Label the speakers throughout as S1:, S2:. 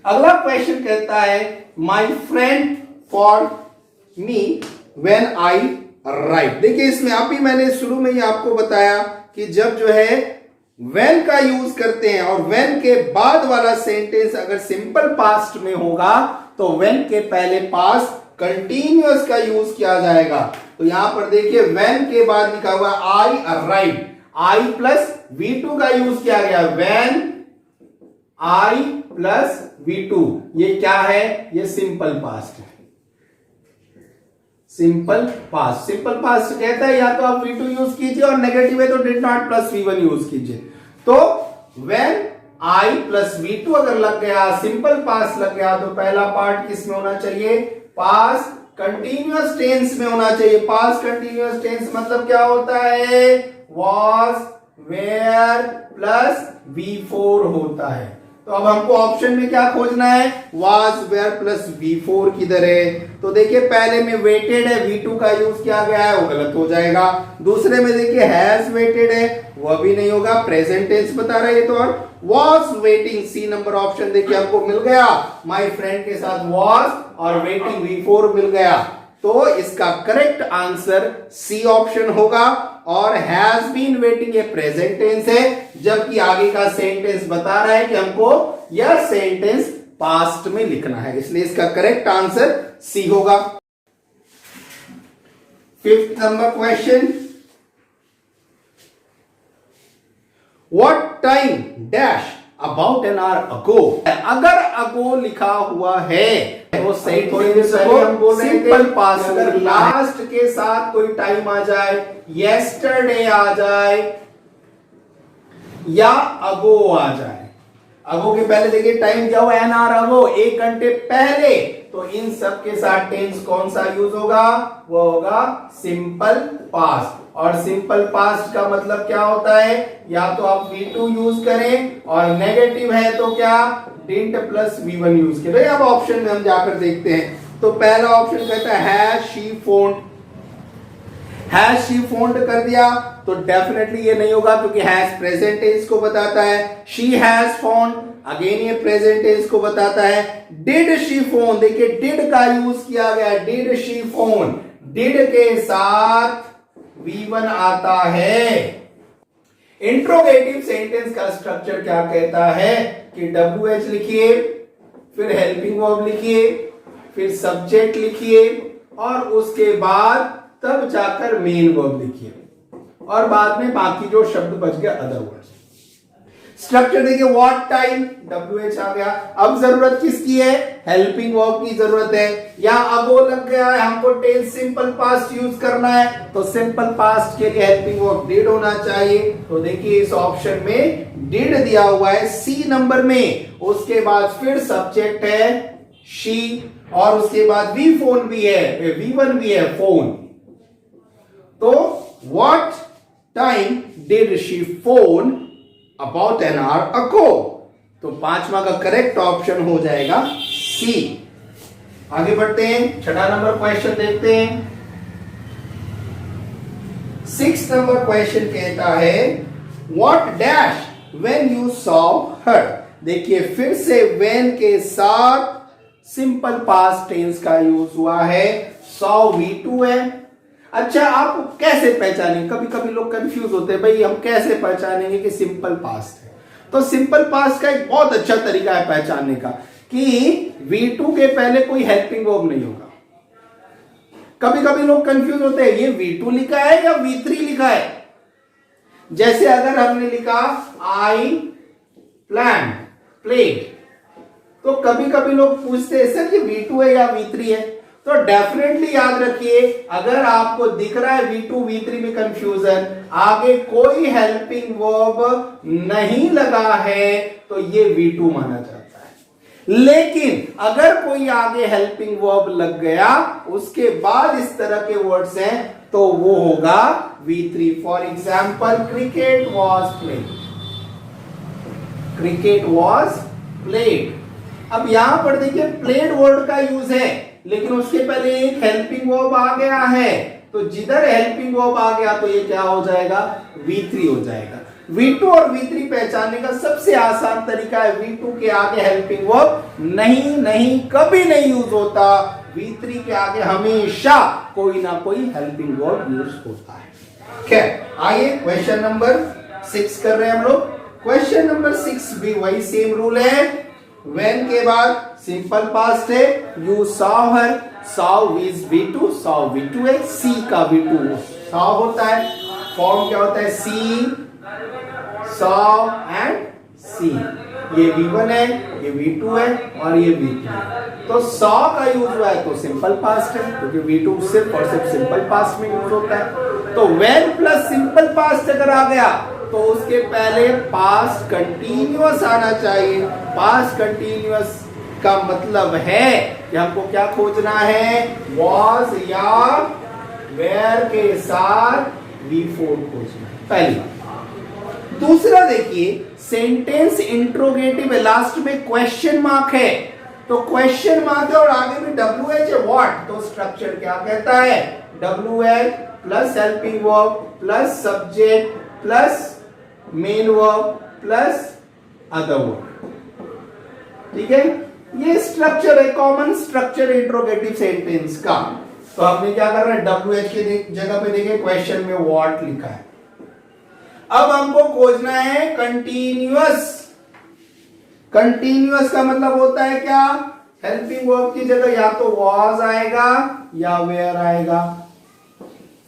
S1: अगला क्वेश्चन कहता है my friend for me when I right. देखिए इसमें अभी मैंने शुरू में ही आपको बताया कि जब जो है व्हेन का यूज करते हैं और व्हेन के बाद वाला सेंटेंस अगर सिंपल पास्ट में होगा तो व्हेन के पहले पास कंटिन्यूअस का यूज किया जाएगा। तो यहां पर देखिए व्हेन के बाद लिखा हुआ आई अराइव, आई प्लस V2 का यूज किया गया, व्हेन आई प्लस V2। ये क्या है? ये सिंपल पास्ट है। सिंपल पास्ट, सिंपल पास्ट कहता है या तो आप V2 यूज कीजिए और नेगेटिव है तो did not plus V1 use कीजिए। तो व्हेन I प्लस V2 अगर लग गया, सिंपल पास्ट लग गया, तो पहला पार्ट किस में होना चाहिए? पास्ट कंटिन्यूअस टेंस में होना चाहिए। पास्ट कंटिन्यूअस टेंस मतलब क्या होता है? वॉज, वेयर प्लस V4 होता है। तो अब हमको ऑप्शन में क्या खोजना है? वाज, वेयर प्लस V4 किधर है? तो देखिए पहले में वेटेड है, V2 का यूज किया गया है, वो गलत हो जाएगा। दूसरे में देखिए हैज वेटेड है, वह भी नहीं होगा, प्रेजेंट टेंस बता रहा है ये तो। और was waiting, C number option देखिए हमको मिल गया, माई फ्रेंड के साथ वॉज और वेटिंग V4 मिल गया। तो इसका करेक्ट आंसर सी ऑप्शन होगा। और हैज बीन वेटिंग ये प्रेजेंट टेंस है, जबकि आगे का सेंटेंस बता रहा है कि हमको यह सेंटेंस पास्ट में लिखना है, इसलिए इसका करेक्ट आंसर सी होगा। Fifth number question, what time dash about an hour ago. अगर अगो लिखा हुआ है तो सही थोड़ी देर पहले हम बोल रहे थे सिंपल पास्ट, अगर लास्ट के साथ कोई टाइम आ जाए, येस्टरडे आ जाए या अगो आ जाए, अगो के पहले देखिए टाइम क्या हुआ? एन आवर अगो, 1 घंटे पहले, तो इन सब के साथ टेंस कौन सा यूज होगा? वो होगा सिंपल पास्ट। और सिंपल पास्ट का मतलब क्या होता है? या तो आप V2 यूज करें और नेगेटिव है तो क्या? डिडंट प्लस V1 यूज करें। अब ऑप्शन में हम जाकर देखते हैं। तो पहला ऑप्शन कहता है has she found, has she found कर दिया तो डेफिनेटली ये नहीं होगा क्योंकि हैज प्रेजेंट टेंस को बताता है। शी हैज फोन्ड, अगेन ये प्रेजेंट टेंस को बताता है। डिड शी फोन, देखिए डिड का यूज किया गया, डिड शी फोन, डिड के साथ V1 आता है। इंट्रोगेटिव सेंटेंस का स्ट्रक्चर क्या कहता है कि WH लिखिए, फिर हेल्पिंग वर्ब लिखिए, फिर सब्जेक्ट लिखिए और उसके बाद तब जाकर मेन वर्ब लिखिए और बाद में बाकी जो शब्द बच गया अदर वर्ड्स। स्ट्रक्चर देखिए, व्हाट टाइम, WH आ गया। अब जरूरत किसकी है? हेल्पिंग वर्ब की जरूरत है। या अगो लग गया है, हमको टेंस सिंपल पास्ट यूज करना है तो सिंपल पास्ट के लिए हेल्पिंग वर्ब डिड होना चाहिए। तो देखिए इस ऑप्शन में डिड दिया हुआ है सी नंबर में। उसके बाद फिर सब्जेक्ट है शी और उसके बाद V1 भी है, फोन। तो what time did she phone about an hour ago, तो 5वां का करेक्ट ऑप्शन हो जाएगा सी। आगे बढ़ते हैं, 6वां नंबर क्वेश्चन देखते हैं। 6 नंबर क्वेश्चन कहता है what dash when you saw her. देखिए फिर से व्हेन के साथ सिंपल पास्ट टेंस का यूज हुआ है। सॉ V2 है। अच्छा, आप कैसे पहचानेंगे? कभी कभी लोग कंफ्यूज होते हैं, भाई हम कैसे पहचानेंगे कि सिंपल पास्ट है? तो सिंपल पास्ट का एक बहुत अच्छा तरीका है पहचानने का कि V2 के पहले कोई हेल्पिंग वर्ब नहीं होगा। कभी कभी लोग कंफ्यूज होते हैं, ये V2 लिखा है या V3 लिखा है। जैसे अगर हमने लिखा आई प्लान प्लेड, तो कभी कभी लोग पूछते हैं सर ये V2 है या V3 है। तो डेफिनेटली याद रखिए, अगर आपको दिख रहा है V2 V3 में कंफ्यूजन, आगे कोई हेल्पिंग वर्ब नहीं लगा है तो ये V2 माना जाता है। लेकिन अगर कोई आगे हेल्पिंग वर्ब लग गया, उसके बाद इस तरह के वर्ड्स हैं तो वो होगा V3। For example cricket was played, cricket was played. अब यहां पर देखिए प्लेड वर्ड का यूज है, लेकिन उसके पहले एक हेल्पिंग वर्ब आ गया है, तो जिधर हेल्पिंग वर्ब आ गया तो ये क्या हो जाएगा? V3 हो जाएगा। V2 और V3 पहचानने का सबसे आसान तरीका है, V2 के आगे हेल्पिंग वर्ब नहीं कभी नहीं यूज होता, V3 के आगे हमेशा कोई ना कोई हेल्पिंग वर्ब यूज होता है। खैर आइए क्वेश्चन नंबर 6 कर रहे हैं हम लोग। क्वेश्चन नंबर 6 भी वही सेम रूल है, when के बाद सिंपल पास्ट है, you saw her, saw is V2, saw V2 है, see का V2 saw होता है, फॉर्म क्या होता है see, saw and see, ये V1 है, ये V2 है और ये V3 है। तो saw का यूज हुआ है तो सिंपल पास्ट है, क्योंकि V2 सिर्फ और सिर्फ सिंपल पास्ट में यूज होता है। तो when प्लस सिंपल पास्ट अगर आ गया तो उसके पहले पास्ट कंटिन्यूअस आना चाहिए। पास्ट कंटिन्यूअस का मतलब है कि हमको क्या खोजना है, was या where के साथ V4 खोजना है, पहली बात। दूसरा देखिए, सेंटेंस इंट्रोगेटिव है, लास्ट में क्वेश्चन मार्क है, तो क्वेश्चन मार्क है और आगे भी WH है, व्हाट, तो स्ट्रक्चर क्या कहता है, WH plus helping verb plus subject plus main verb plus other verb. ठीक है, ये स्ट्रक्चर है, कॉमन स्ट्रक्चर इंट्रोगेटिव सेंटेंस का। तो हमने क्या करना है, WH की जगह पे देखिए क्वेश्चन में व्हाट लिखा है। अब हमको खोजना है कंटिन्यूअस। कंटिन्यूअस का मतलब होता है क्या, हेल्पिंग वर्ब की जगह या तो was आएगा या where आएगा,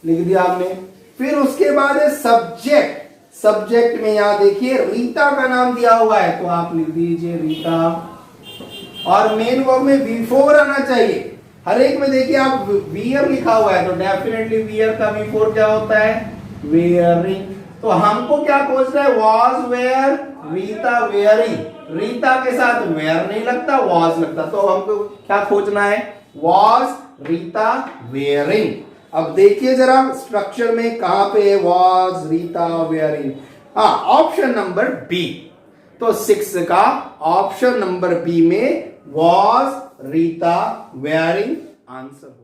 S1: लिख दिया आपने। फिर उसके बाद है सब्जेक्ट। सब्जेक्ट में यहां देखिए रीता का नाम दिया हुआ है तो आप लिख दीजिए रीता, और मेन वर्ब में V4 आना चाहिए। हर एक में देखिए आप वियर लिखा हुआ है तो डेफिनेटली वियर का V4 क्या होता है, वेयरिंग। तो हमको क्या खोजना है, was where Rita wearing. Rita के साथ वेयर नहीं लगता, was लगता, तो हमको क्या खोजना है, was रीता वेयरिंग। अब देखिए जरा स्ट्रक्चर में कहां पे है, was रीता वेयरिंग, हाँ ऑप्शन नंबर बी। तो 6 का ऑप्शन नंबर बी में was रीता वेयरिंग आंसर।